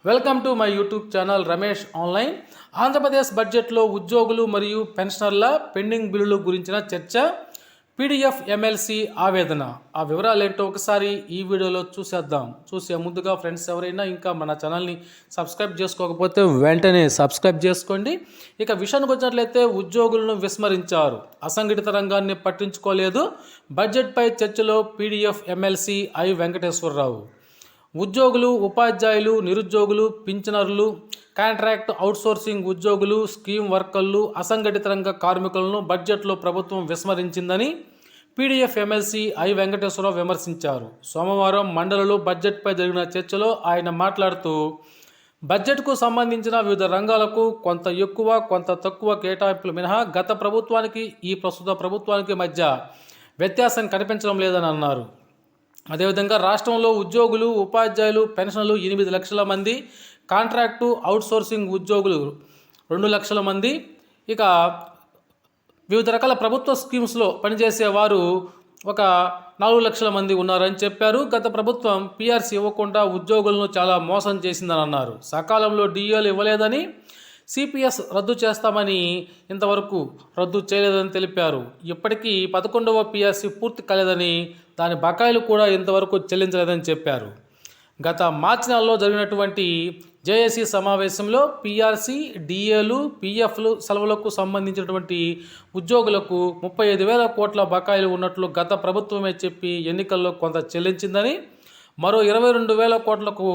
Welcome to my YouTube channel Ramesh online. Andhra Pradesh బడ్జెట్లో ఉద్యోగులు మరియు పెన్షనర్ల పెండింగ్ బిల్లులు గురించిన చర్చ, పీడీఎఫ్ ఎమ్మెల్సీ ఆవేదన. ఆ వివరాలు ఏంటో ఒకసారి ఈ వీడియోలో చూసేద్దాం. చూసే ముందుగా ఫ్రెండ్స్ ఎవరైనా ఇంకా మన ఛానల్ని సబ్స్క్రైబ్ చేసుకోకపోతే వెంటనే సబ్స్క్రైబ్ చేసుకోండి. ఇక విషయానికి వచ్చినట్లయితే ఉద్యోగులను విస్మరించారు, అసంఘటిత రంగాన్ని పట్టించుకోలేదు. బడ్జెట్పై చర్చలో పీడీఎఫ్ ఎమ్మెల్సీ ఐ వెంకటేశ్వరరావు. ఉద్యోగులు, ఉపాధ్యాయులు, నిరుద్యోగులు, పింఛనర్లు, కాంట్రాక్ట్ అవుట్సోర్సింగ్ ఉద్యోగులు, స్కీమ్ వర్కర్లు, అసంఘటిత రంగ కార్మికులను బడ్జెట్లో ప్రభుత్వం విస్మరించిందని పీడీఎఫ్ ఎమ్మెల్సీ ఐ వెంకటేశ్వరరావు విమర్శించారు. సోమవారం మండలిలో బడ్జెట్పై జరిగిన చర్చలో ఆయన మాట్లాడుతూ, బడ్జెట్కు సంబంధించిన వివిధ రంగాలకు కొంత ఎక్కువ కొంత తక్కువ కేటాయింపులు మినహా గత ప్రభుత్వానికి ఈ ప్రస్తుత ప్రభుత్వానికి మధ్య వ్యత్యాసం కనిపించడం లేదని అన్నారు. అదేవిధంగా రాష్ట్రంలో ఉద్యోగులు, ఉపాధ్యాయులు, పెన్షన్లు 8 లక్షల మంది, కాంట్రాక్టు అవుట్సోర్సింగ్ ఉద్యోగులు 2 లక్షల మంది, ఇక వివిధ రకాల ప్రభుత్వ స్కీమ్స్లో పనిచేసే వారు ఒక 4 లక్షల మంది ఉన్నారని చెప్పారు. గత ప్రభుత్వం పీఆర్సీ ఇవ్వకుండా ఉద్యోగులను చాలా మోసం చేసిందని అన్నారు. సకాలంలో డిఏలు ఇవ్వలేదని, సిపిఎస్ రద్దు చేస్తామని ఇంతవరకు రద్దు చేయలేదని తెలిపారు. ఇప్పటికీ 11వ పీఆర్సీ పూర్తి కాలేదని, దాని బకాయిలు కూడా ఇంతవరకు చెల్లించలేదని చెప్పారు. గత మార్చి నెలలో జరిగినటువంటి జేఏసీ సమావేశంలో పీఆర్సీ, డిఏలు, పీఎఫ్లు సెలవులకు సంబంధించినటువంటి ఉద్యోగులకు 35,000 కోట్ల బకాయిలు ఉన్నట్లు గత ప్రభుత్వమే చెప్పి ఎన్నికల్లో కొంత చెల్లించిందని, మరో 22,000 కోట్లకు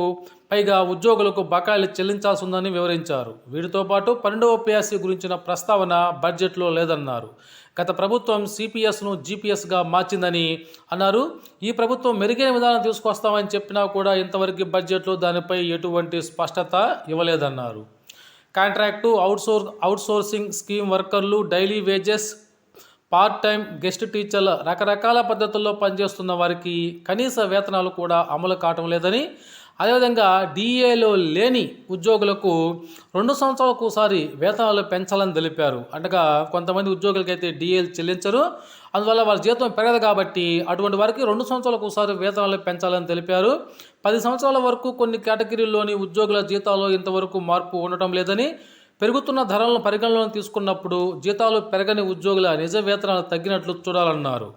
పైగా ఉద్యోగులకు బకాయిలు చెల్లించాల్సి ఉందని వివరించారు. వీటితో పాటు 12వ పీఆర్సీ గురించిన ప్రస్తావన బడ్జెట్లో లేదన్నారు. గత ప్రభుత్వం సిపిఎస్ను జీపీఎస్గా మార్చిందని అన్నారు. ఈ ప్రభుత్వం మెరుగైన విధానం తీసుకొస్తామని చెప్పినా కూడా ఇంతవరకు బడ్జెట్లో దానిపై ఎటువంటి స్పష్టత ఇవ్వలేదన్నారు. కాంట్రాక్టు అవుట్సోర్సింగ్, స్కీమ్ వర్కర్లు, daily wages, part time, guest టీచర్ల రకరకాల పద్ధతుల్లో పనిచేస్తున్న వారికి కనీస వేతనాలు కూడా అమలు కావటం లేదని, అదేవిధంగా డిఏలో లేని ఉద్యోగులకు 2 సంవత్సరాలకు ఒకసారి వేతనాలు పెంచాలని తెలిపారు. అనగా కొంతమంది ఉద్యోగులకైతే డిఏలు చెల్లించరు, అందువల్ల వారి జీతం పెరగదు కాబట్టి అటువంటి వారికి 2 సంవత్సరాలకు ఒకసారి వేతనాలు పెంచాలని తెలిపారు. 10 సంవత్సరాల వరకు కొన్ని కేటగిరీల్లోని ఉద్యోగుల జీతాల్లో ఇంతవరకు మార్పు ఉండటం లేదని, పెరుగుతున్న ధరలను పరిగణలోకి తీసుకున్నప్పుడు జీతాలు పెరగని ఉద్యోగుల నిజ వేతనాలు తగ్గినట్లు చూడాలన్నారు.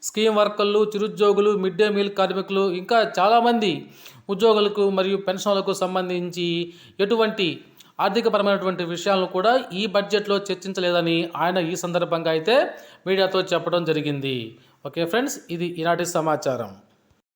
స్కీమ్ వర్కర్లు, చిరుద్యోగులు, మిడ్ డే మీల్ కార్మికులు, ఇంకా చాలామంది ఉద్యోగులకు మరియు పెన్షన్లకు సంబంధించి ఎటువంటి ఆర్థికపరమైనటువంటి విషయాలను కూడా ఈ బడ్జెట్లో చర్చించలేదని ఆయన ఈ సందర్భంగా అయితే మీడియాతో చెప్పడం జరిగింది. ఓకే ఫ్రెండ్స్, ఇది ఈనాటి సమాచారం.